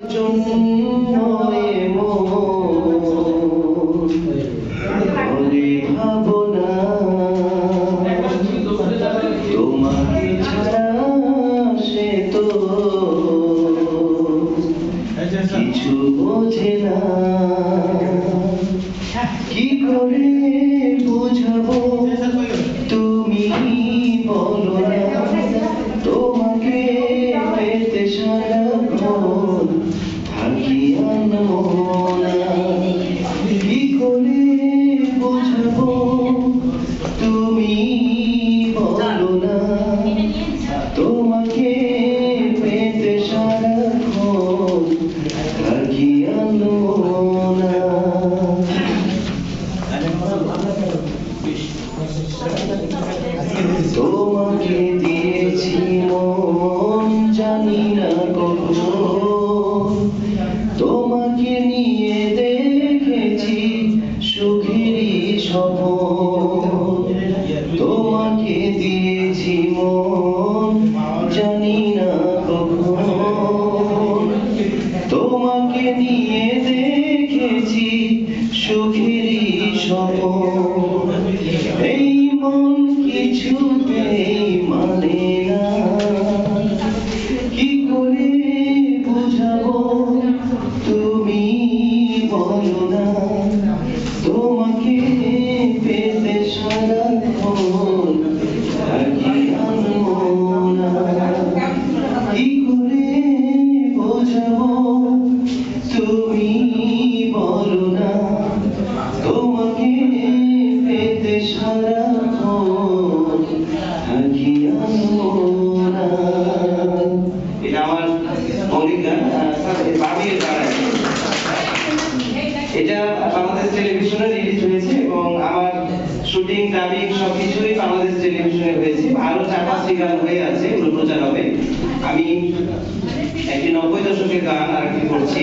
তোমাকে ছাড়া সে তো কিছু বোঝে না, কি করে বুঝাবো তুমি বলো না, তোমাকে পেতে সারাক্ষণ থাকি আনমনা, কি করে বুঝাবো তুমি বলো না, তোমাকে পেতে সারাক্ষণ থাকি আনমনা। তোমাকে দিয়েছি মন জানি না কখন, তোমাকে নিয়ে দেখেছি সুখেরই স্বপ্ন, তোমাকে দিয়েছি মন জানি না কখন, তোমাকে নিয়ে দেখেছি সুখেরই স্বপ্ন, এই মন কিছুতেই মানে না, কি করে বুঝাবো তুমি বলো না, তোমাকে পেতে সারাক্ষণ থাকি আনমনা, কি করে বোঝাবো তুমি বলো না, তোমাকে পেতে সারাক্ষণ থাকি আনমনা। এটা আমার মৌলিক গান, বাবির গান। এটা বাংলাদেশ টেলিভিশনে রিলিজ হয়েছে এবং আমার শুটিং ডাবিং সবকিছুই বাংলাদেশ টেলিভিশনে হয়েছে। আরো 4-5টি গান হয়ে আছে, এগুলো প্রচার হবে। আমি একটি 90 দশকের গান আর কি করছি।